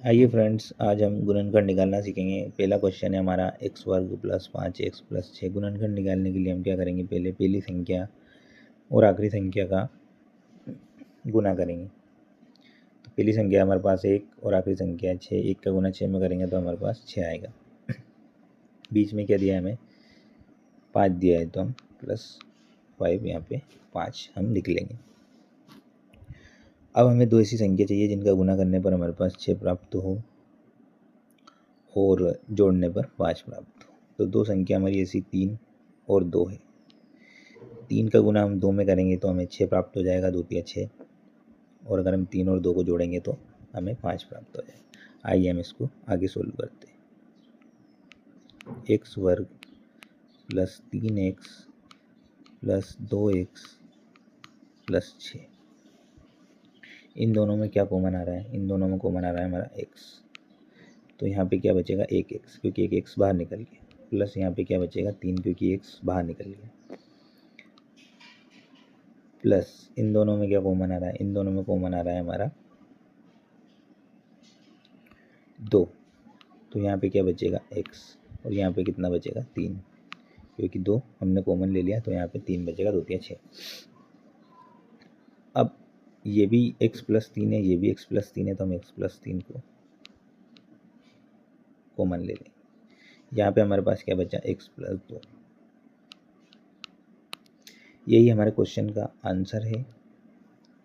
आइए फ्रेंड्स, आज हम गुणनखंड निकालना सीखेंगे। पहला क्वेश्चन है हमारा एक्स वर्ग प्लस 5x प्लस 6। गुणनखंड निकालने के लिए हम क्या करेंगे, पहले पहली संख्या और आखिरी संख्या का गुना करेंगे। तो पहली संख्या हमारे पास 1 और आखिरी संख्या है 6। 1 का गुना 6 में करेंगे तो हमारे पास 6 आएगा। बीच में क्या दिया है, हमें 5 दिया है, तो हम +5 यहाँ पे 5 हम लिख लेंगे। अब हमें दो ऐसी संख्या चाहिए जिनका गुना करने पर हमारे पास 6 प्राप्त हो और जोड़ने पर 5 प्राप्त हो। तो दो संख्या हमारी ऐसी 3 और 2 है। 3 का गुना हम 2 में करेंगे तो हमें 6 प्राप्त हो जाएगा, 2 तिया 6, और अगर हम 3 और 2 को जोड़ेंगे तो हमें 5 प्राप्त हो जाएगा। आइए हम इसको आगे सोल्व करते हैं। एक्स वर्ग plus 3x plus 2x plus 6, इन दोनों में क्या कॉमन आ रहा है, इन दोनों में कॉमन आ रहा है हमारा x। तो यहाँ पे क्या बचेगा, 1x, क्योंकि एक x बाहर निकल गया, प्लस यहाँ पे क्या बचेगा 3, क्योंकि x बाहर निकल गया, प्लस इन दोनों में क्या कॉमन आ रहा है, इन दोनों में कॉमन आ रहा है हमारा 2। तो यहाँ पे क्या बचेगा x, और यहाँ पे कितना बचेगा 3, क्योंकि 2 हमने कॉमन ले लिया, तो यहाँ पे 3 बचेगा, 2 तिया 6। अब ये भी x प्लस 3 है, ये भी x प्लस 3 है, तो हम x प्लस 3 को कॉमन ले लें। यहाँ पे हमारे पास क्या बचा, x प्लस 2। यही हमारे क्वेश्चन का आंसर है,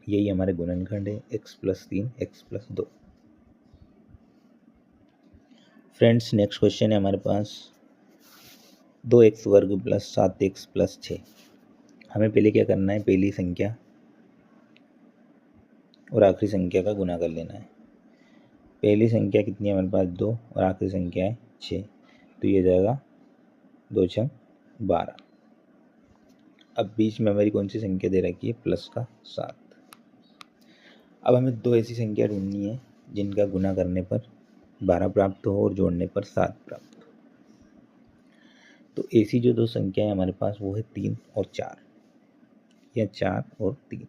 यही हमारे गुणनखंड है, x plus 3 x plus 2। Friends, next question है हमारे पास 2x वर्ग प्लस 7x प्लस 6। हमें पहले क्या करना है, पहली संख्या और आखिरी संख्या का गुना कर लेना है। पहली संख्या कितनी है हमारे पास 2, और आखिरी संख्या है 6, तो ये जाएगा 2 6 12। अब बीच में हमारी कौन सी संख्या दे रखी है, प्लस का 7। अब हमें दो ऐसी संख्या ढूंढनी है जिनका गुना करने पर 12 प्राप्त हो और जोड़ने पर 7 प्राप्त हो। तो ऐसी जो दो संख्या है हमारे पास वो है 3 और 4, या 4 और 3।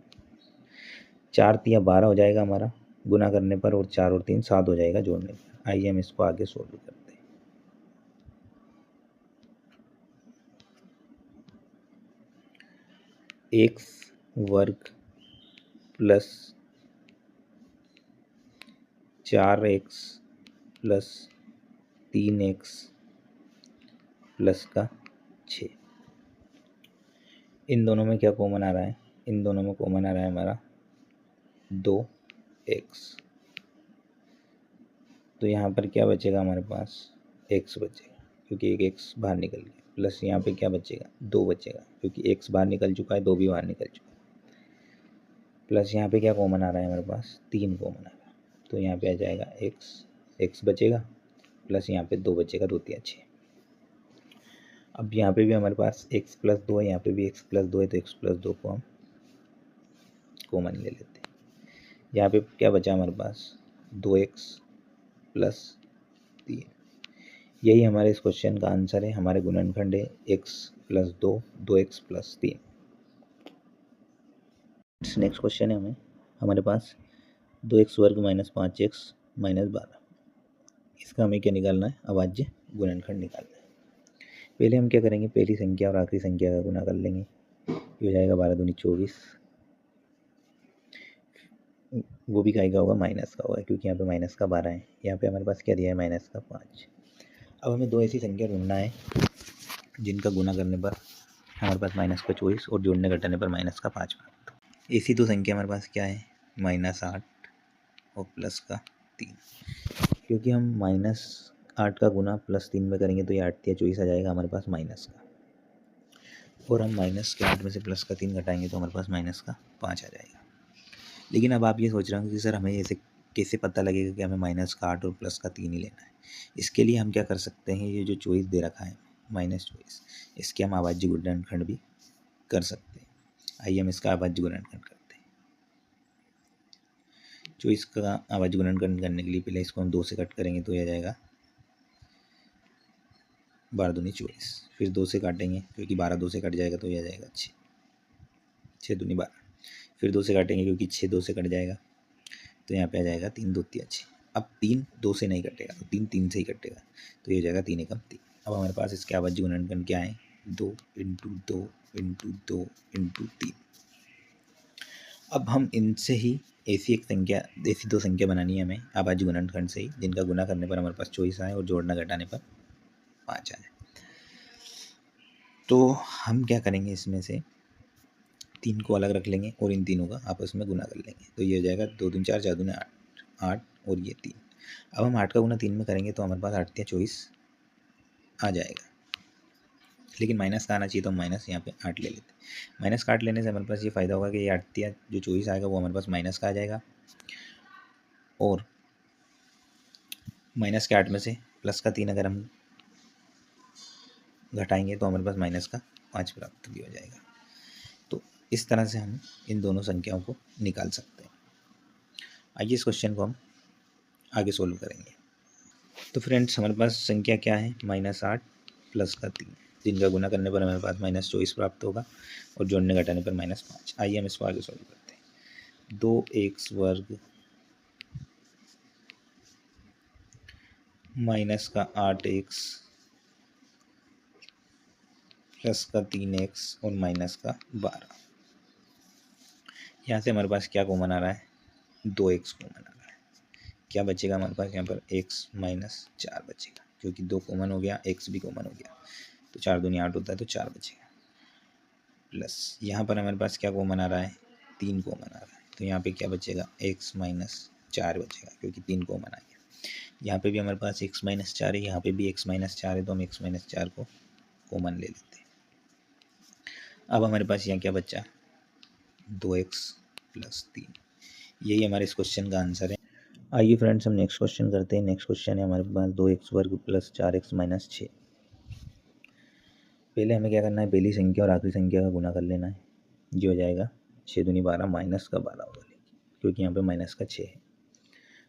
4 तिया 12 हो जाएगा हमारा गुना करने पर, और 4 और 3 7 हो जाएगा जोड़ने पर। आइए हम इसको आगे सोल्व करते हैं। एक्स वर्ग plus 4x plus 3x plus का 6, इन दोनों में क्या कॉमन आ रहा है, इन दोनों में कॉमन आ रहा है हमारा 2x। तो यहाँ पर क्या बचेगा हमारे पास, x बचेगा, क्योंकि एक x बाहर निकल गया, प्लस यहाँ पे क्या बचेगा 2 बचेगा, क्योंकि x बाहर निकल चुका है, 2 भी बाहर निकल चुका है, प्लस यहाँ पे क्या कॉमन आ रहा है हमारे पास 3 कॉमन आ रहा है, तो यहाँ पे आ जाएगा x बचेगा, प्लस यहाँ पे 2 बचेगा, 2 तिया 6। अब यहाँ पे भी हमारे पास x प्लस 2 है, यहाँ पे भी x प्लस 2 है, तो x प्लस 2 को हम कॉमन ले लेते हैं। यहाँ पे क्या बचा हमारे पास 2x प्लस 3। यही हमारे इस क्वेश्चन का आंसर है, हमारे गुणनखंड है x plus 2 2x plus 3। Next question है हमारे पास 2x वर्ग माइनस 5x माइनस 12। इसका हमें क्या निकालना है, अभाज्य गुणनखंड निकालना है। पहले हम क्या करेंगे, पहली संख्या और आखिरी संख्या का गुना कर लेंगे। ये हो जाएगा 12 दूनी 24, वो भी का होगा माइनस का होगा, क्योंकि यहाँ पे माइनस का 12 है। यहाँ पे हमारे पास क्या दिया है, माइनस का 5। अब हमें दो ऐसी संख्या ढूंढना है जिनका गुना करने पर हमारे पास माइनस का 24 और जोड़ने घटाने पर माइनस का 5 प्राप्त हो। ऐसी तो संख्या हमारे पास क्या है, -8 और प्लस का 3। क्योंकि हम -8 का गुना +3 में करेंगे तो ये 8 तिया 24 आ जाएगा हमारे पास माइनस का, और हम माइनस के 8 में से प्लस का 3 घटाएंगे तो हमारे पास माइनस का 5 आ जाएगा। लेकिन अब आप ये सोच रहे होंगे कि सर हमें ऐसे कैसे पता लगेगा कि हमें -8 और प्लस का 3 ही लेना है। इसके लिए हम क्या कर सकते हैं, ये जो चॉइस दे रखा है -24, इसके हम अभाज्य गुणनखंड भी कर सकते हैं। आइए हम इसका अभाज्य गुणनखंड करते हैं। चॉइस का अभाज्य गुणनखंड करने के लिए पहले इसको हम 2 से कट करेंगे तो यह जाएगा 12 दूनी 24, फिर 2 से काटेंगे क्योंकि 12 2 से कट जाएगा तो यह जाएगा 6, 6 दूनी 12, फिर 2 से काटेंगे क्योंकि 6 2 से कट जाएगा तो यहाँ पे आ जाएगा 3 2 तिया 6। अब 3 2 से नहीं कटेगा, तो 3 3 से ही कटेगा, तो ये हो जाएगा 3 एकम 3। अब हमारे पास इसके आवर्ती गुणनखंड क्या है, 2 इंटू 2 इंटू 2 इंटू 3। अब हम इनसे ही ऐसी दो संख्या बनानी है हमें आभाज्य गुणनखंड से ही, जिनका गुना करने पर हमारे पास 24 आए और जोड़ना घटाने पर 5 आए। तो हम क्या करेंगे, इसमें से 3 को अलग रख लेंगे और इन तीनों का आपस में गुना कर लेंगे, तो ये हो जाएगा 2 दूनी 4 4 दूनी 8 और ये 3। अब हम 8 का गुना 3 में करेंगे तो हमारे पास 8 या 24 आ जाएगा, लेकिन माइनस का आना चाहिए तो हम माइनस यहाँ पे 8 ले लेते हैं। माइनस का 8 लेने से हमारे पास ये फ़ायदा होगा कि ये 8 या जो 24 आएगा वो हमारे पास माइनस का आ जाएगा, और माइनस के 8 में से प्लस का 3 अगर हम घटाएंगे तो हमारे पास माइनस का 5 प्राप्त भी हो जाएगा। तो इस तरह से हम इन दोनों संख्याओं को निकाल सकते हैं। आइए इस क्वेश्चन को हम आगे सोल्व करेंगे। तो फ्रेंड्स हमारे पास संख्या क्या है, -8 प्लस का 3, जिनका गुना करने पर हमारे पास -24 प्राप्त होगा और जोड़ने घटाने पर -5। आइए हम इसको आगे सोल्व करते हैं। 2x वर्ग माइनस का 8x प्लस का 3x और माइनस का 12। यहाँ से हमारे पास क्या कॉमन आ रहा है, 2x कॉमन आ रहा है। क्या बचेगा हमारे पास यहाँ पर, x - 4 बचेगा, क्योंकि 2 कॉमन हो गया, x भी कॉमन हो गया, तो 4 दूनी 8 होता है, तो 4 बचेगा। प्लस यहाँ पर हमारे पास क्या कॉमन आ रहा है, 3 कॉमन आ रहा है, तो यहाँ पे क्या बचेगा, x - 4 बचेगा, क्योंकि 3 कॉमन आ गया। यहाँ पे भी हमारे पास x - 4 है, यहाँ पे भी x - 4 है, तो हम x - 4 को कॉमन ले लेते हैं। अब हमारे पास यहाँ क्या बचा, 2x प्लस 3। यही हमारे इस क्वेश्चन का आंसर है। आइए फ्रेंड्स हम नेक्स्ट क्वेश्चन करते हैं। नेक्स्ट क्वेश्चन है हमारे पास 2x वर्ग प्लस 4x माइनस 6। पहले हमें क्या करना है, पहली संख्या और आखिरी संख्या का गुना कर लेना है, जो हो जाएगा 6 दूनी 12 माइनस का 12 होगा, क्योंकि यहाँ पे माइनस का 6 है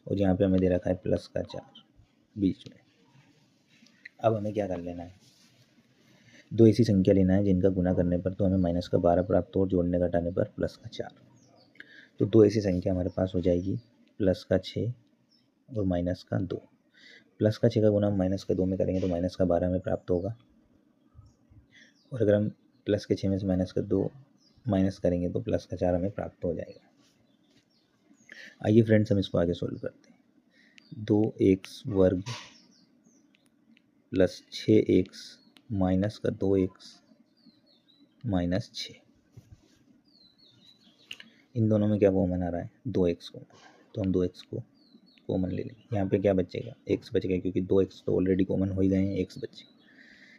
और यहाँ पे हमें दे रखा है प्लस का 4 बीच में। अब हमें क्या कर लेना है, दो ऐसी संख्या लेना है जिनका गुना करने पर तो हमें माइनस का 12 प्राप्त हो और जोड़ने घटाने पर प्लस का 4। तो दो ऐसी संख्या हमारे पास हो जाएगी, प्लस का 6 और माइनस का 2। प्लस का 6 का गुना हम माइनस का 2 में करेंगे तो माइनस का 12 हमें प्राप्त होगा, और अगर हम प्लस के 6 में से माइनस का 2 माइनस करेंगे तो प्लस का 4 हमें प्राप्त हो जाएगा। आइए फ्रेंड्स हम इसको आगे सोल्व करते हैं। 2x वर्ग प्लस 6x माइनस का 2x माइनस 6, इन दोनों में क्या कॉमन आ रहा है, 2x कॉमन, तो हम 2x को कॉमन ले लेंगे। यहाँ पे क्या बचेगा, x बचेगा, क्योंकि 2x तो ऑलरेडी कॉमन हो ही गए हैं, x बचेगा।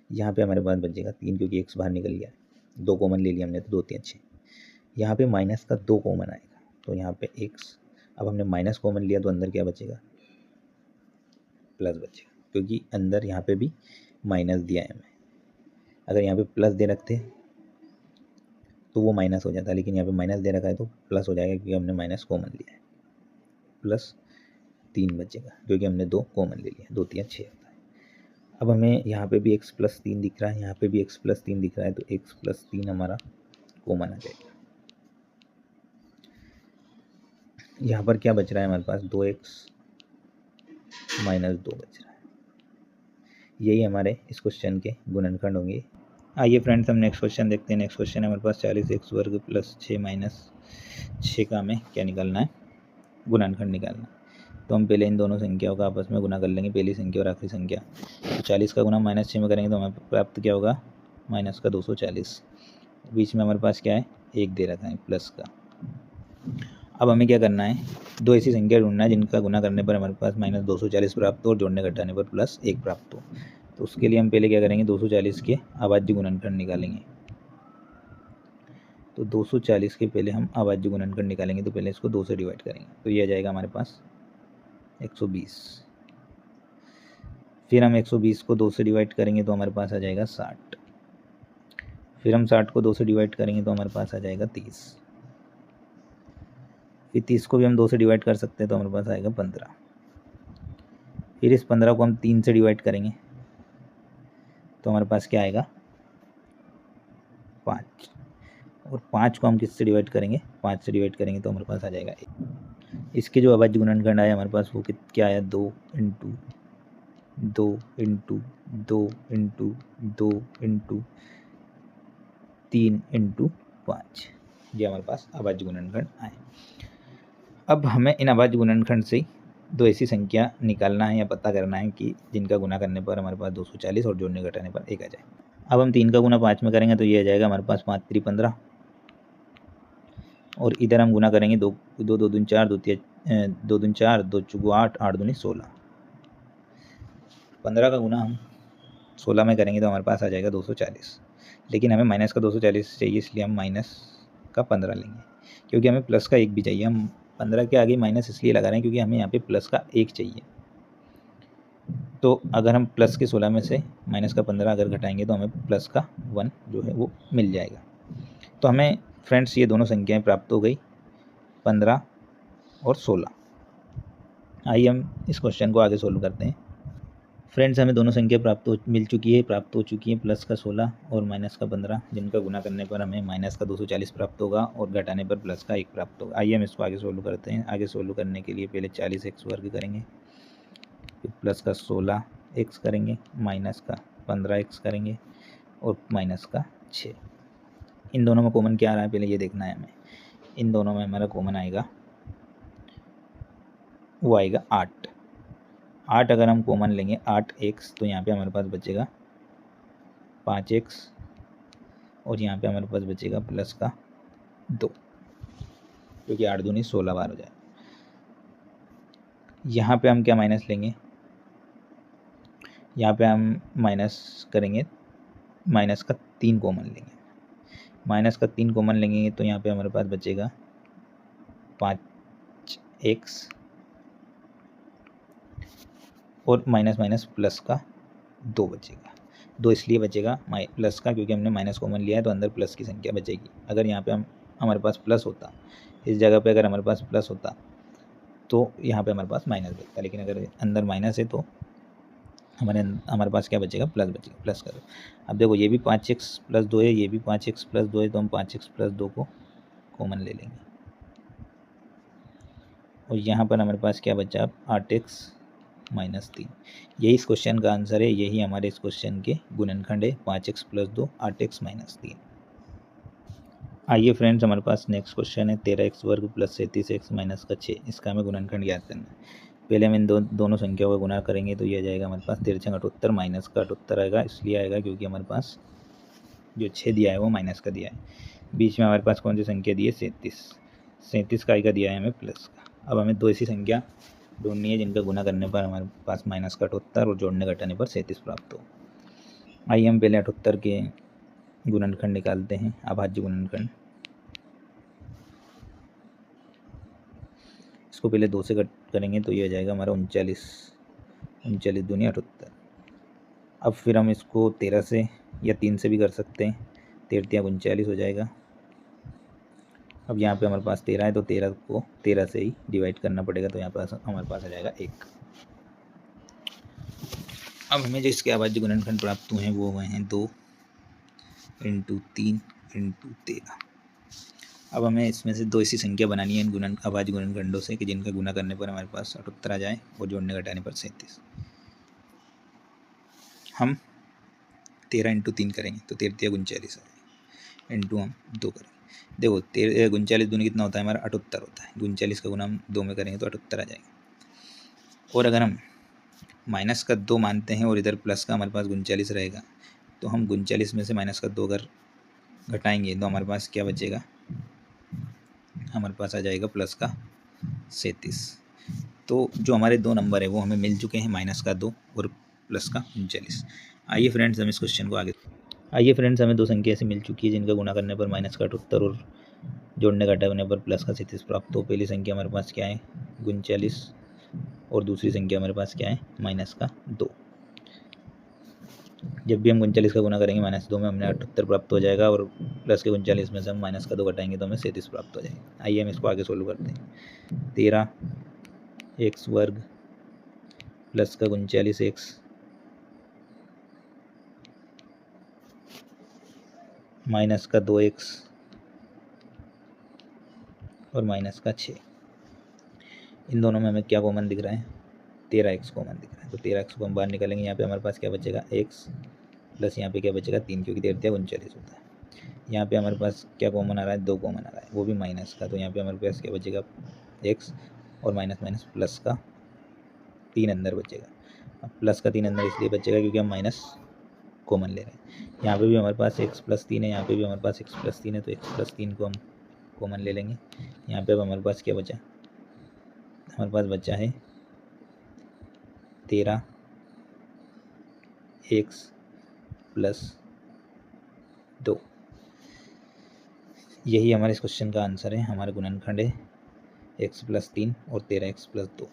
यहाँ पे हमारे पास बचेगा 3, क्योंकि x बाहर निकल गया, 2 कॉमन ले लिया हमने, तो 2 3 6। यहाँ पे माइनस का 2 कॉमन आएगा, तो यहाँ पे x, अब हमने माइनस कॉमन लिया तो अंदर क्या बचेगा, प्लस बचेगा, क्योंकि अंदर यहाँ पे भी माइनस दिया है हमें। अगर यहाँ पे प्लस दे रखते तो वो माइनस हो जाता है, लेकिन यहाँ पे माइनस दे रखा है तो प्लस हो जाएगा, क्योंकि हमने माइनस कॉमन लिया है। प्लस 3 बचेगा, क्योंकि हमने 2 कॉमन ले लिया, 2 3 6 होता है। अब हमें यहाँ पे भी x प्लस 3 दिख रहा है, यहाँ पे भी x प्लस 3 दिख रहा है, तो x प्लस 3 हमारा कॉमन आ जाएगा। यहाँ पर क्या बच रहा है हमारे पास, 2x माइनस 2 बच रहा है। यही हमारे इस क्वेश्चन के गुणनखंड होंगे। आइए फ्रेंड्स हम नेक्स्ट क्वेश्चन देखते हैं। नेक्स्ट क्वेश्चन है हमारे पास 40x वर्ग प्लस 6 माइनस 6 का हमें क्या निकालना है, गुणनखंड निकालना है। तो हम पहले इन दोनों संख्याओं का आपस में गुना कर लेंगे, पहली संख्या और आखिरी संख्या। तो 40 का गुना माइनस 6 में करेंगे तो हमें प्राप्त क्या होगा, माइनस का 240। बीच में हमारे पास क्या है, 1 दे रखा है प्लस का। अब हमें क्या करना है, दो ऐसी संख्या ढूंढना है जिनका गुना करने पर हमारे पास माइनस 240 प्राप्त हो और जोड़ने घटाने पर प्लस 1 प्राप्त हो। तो उसके लिए हम पहले क्या करेंगे, 240 के अभाज्य गुणनखंड निकालेंगे। तो 240 के पहले हम अभाज्य गुणनखंड निकालेंगे, तो पहले इसको 2 से डिवाइड करेंगे, तो ये आ जाएगा हमारे पास 120। फिर हम 120 को 2 से डिवाइड करेंगे तो हमारे पास आ जाएगा 60। फिर हम 60 को 2 से डिवाइड करेंगे तो हमारे पास आ जाएगा 30। फिर 30 को भी हम 2 से डिवाइड कर सकते हैं तो हमारे पास आएगा 15। फिर इस 15 को हम 3 से डिवाइड करेंगे तो हमारे पास क्या आएगा, 5। और 5 को हम किससे डिवाइड करेंगे, 5 से डिवाइड करेंगे तो हमारे पास आ जाएगा 1। इसके जो अभाज्य गुणनखंड आया हमारे पास वो क्या आया, 2 into 2 into 2 into 2 into 3 into 5, ये हमारे पास अभाज्य गुणनखंड आए। अब हमें इन अभाज्य गुणनखंड से दो ऐसी संख्या निकालना है या पता करना है कि जिनका गुना करने पर हमारे पास 240 और जोड़ने घटाने पर 1 आ जाए। अब हम 3 का गुना 5 में करेंगे तो ये आ जाएगा हमारे पास 5 3 15, और इधर हम गुना करेंगे 2 2 2 दूनी 4 2 दूनी 4 2 चौगु 8 8 दूनी 16। 15 का गुना हम 16 में करेंगे तो हमारे पास आ जाएगा 240, लेकिन हमें माइनस का 240 चाहिए, इसलिए हम माइनस का 15 लेंगे, क्योंकि हमें प्लस का 1 भी चाहिए। हम 15 के आगे माइनस इसलिए लगा रहे हैं क्योंकि हमें यहाँ पे प्लस का 1 चाहिए। तो अगर हम प्लस के 16 में से माइनस का 15 अगर घटाएंगे तो हमें प्लस का 1 जो है वो मिल जाएगा। तो हमें फ्रेंड्स ये दोनों संख्याएं प्राप्त हो गई, 15 और 16। आइए हम इस क्वेश्चन को आगे सोल्व करते हैं। फ्रेंड्स हमें दोनों संख्या प्राप्त हो चुकी है, प्लस का 16 और माइनस का 15, जिनका गुना करने पर हमें माइनस का 240 प्राप्त होगा और घटाने पर प्लस का 1 प्राप्त होगा। आइए हम इसको आगे सोल्व करते हैं। आगे सोल्व करने के लिए पहले 40x वर्ग करेंगे, फिर प्लस का 16x करेंगे, माइनस का 15x करेंगे और माइनस का 6। इन दोनों में कॉमन क्या आ रहा है पहले ये देखना है हमें। इन दोनों में हमारा कॉमन आएगा वो आएगा 8। अगर हम कॉमन लेंगे 8x तो यहाँ पे हमारे पास बचेगा 5x और यहाँ पे हमारे पास बचेगा प्लस का 2, क्योंकि 8 दूनी 16 बार हो जाए। यहाँ पे हम क्या माइनस लेंगे, यहाँ पे हम माइनस करेंगे, माइनस का 3 कॉमन लेंगे। माइनस का 3 कॉमन लेंगे तो यहाँ पे हमारे पास बचेगा 5x और माइनस माइनस प्लस का 2 बचेगा। 2 इसलिए बचेगा प्लस का क्योंकि हमने माइनस कॉमन लिया है तो अंदर प्लस की संख्या बचेगी। अगर यहाँ पे हमारे पास प्लस होता, इस जगह पे अगर हमारे पास प्लस होता तो यहाँ पे हमारे पास माइनस बचता, लेकिन अगर अंदर माइनस है तो हमारे पास क्या बचेगा, प्लस बचेगा। प्लस करो, अब देखो ये भी 5x प्लस 2 है, ये भी 5x प्लस 2 है, तो हम 5x प्लस 2 को कॉमन ले लेंगे और यहाँ पर हमारे पास क्या बचा, 8x माइनस 3। यही इस क्वेश्चन का आंसर है, यही हमारे इस क्वेश्चन के गुणनखंड है, 5x प्लस 2 8x माइनस 3। आइए फ्रेंड्स हमारे पास नेक्स्ट क्वेश्चन है 13x वर्ग प्लस 37x माइनस का 6। इसका हमें गुणनखंड ज्ञात करना है। पहले हम इन दोनों संख्याओं का गुणा करेंगे तो ये आ जाएगा हमारे पास 13 78 माइनस का 78 आएगा, इसलिए आएगा क्योंकि हमारे पास जो 6 दिया है वो माइनस का दिया है। बीच में हमारे पास कौन सी संख्या दी है, 37 का आएगा दिया है हमें प्लस का। अब हमें दो ऐसी संख्या ढूंढनी है जिनका गुना करने पर हमारे पास माइनस का 78 और जोड़ने घटाने पर 37 प्राप्त हो। आइए हम पहले 78 के गुणनखंड निकालते हैं, अभाज्य गुणनखंड। इसको पहले 2 से करेंगे तो ये आ जाएगा हमारा 39 दूनी 78। अब फिर हम इसको 13 से या 3 से भी कर सकते हैं, 13 39 हो जाएगा। अब यहाँ पे हमारे पास 13 है तो 13 को 13 से ही डिवाइड करना पड़ेगा, तो यहाँ पर हमारे पास आ जाएगा 1। अब हमें जो इसके अभाज्य गुणनखंड प्राप्त हुए हैं वो हुए हैं 2 इंटू 3 इंटू 13। अब हमें इसमें से दो ऐसी संख्या बनानी है इन अभाज्य गुणनखंडों से कि जिनका गुना करने पर हमारे पास 78 आ जाए और जोड़ने घटाने पर 37। हम 13 इंटू 3 करेंगे तो 13 39 इंटू हम 2 करेंगे। देखो 39 दूनी कितना होता है हमारा 78 होता है, 39 का गुना हम 2 में करेंगे तो 78 आ जाएगा। और अगर हम माइनस का 2 मानते हैं और इधर प्लस का हमारे पास 39 रहेगा तो हम 39 में से माइनस का 2 अगर घटाएंगे तो हमारे पास क्या बचेगा, हमारे पास आ जाएगा प्लस का 37। तो जो हमारे दो नंबर है वो हमें मिल चुके हैं, माइनस का 2 और प्लस का 39। आइए फ्रेंड्स हम इस क्वेश्चन को हमें दो संख्या ऐसी मिल चुकी है जिनका गुना करने पर माइनस का 78 और जोड़ने घटाने पर प्लस का 37 प्राप्त हो। पहली संख्या हमारे पास क्या है, 39, और दूसरी संख्या हमारे पास क्या है, माइनस का 2। जब भी हम 39 का गुना करेंगे माइनस 2 में हमें 78 प्राप्त हो जाएगा और प्लस के 39 में से हम माइनस का 2 घटाएंगे तो हमें 37 प्राप्त हो जाएगा। आइए हम इसको आगे सोल्व करते हैं। 13x वर्ग प्लस का 39x माइनस का 2x और माइनस का 6। इन दोनों में हमें क्या कॉमन दिख रहा है, 13x कॉमन दिख रहा है। तो 13x को हम बाहर निकालेंगे, यहाँ पे हमारे पास क्या बचेगा x प्लस यहाँ पे क्या बचेगा 3, क्योंकि 13 होता है। यहाँ पे हमारे पास क्या कॉमन आ रहा है, 2 कॉमन आ रहा है, वो भी माइनस का। तो यहाँ पे हमारे पास क्या बचेगा x और माइनस माइनस प्लस का 3 अंदर बचेगा। अब प्लस का 3 अंदर इसलिए बचेगा क्योंकि हम माइनस कॉमन ले रहे हैं। यहाँ पे भी हमारे पास x प्लस 3 है, यहाँ पे भी हमारे पास x प्लस 3 है, तो x प्लस 3 को हम कॉमन ले लेंगे। यहाँ पे अब हमारे पास क्या बचा, हमारे पास बचा है 13x प्लस 2। यही हमारे इस क्वेश्चन का आंसर है। हमारा गुणनखंड है x प्लस 3 और 13x प्लस 2।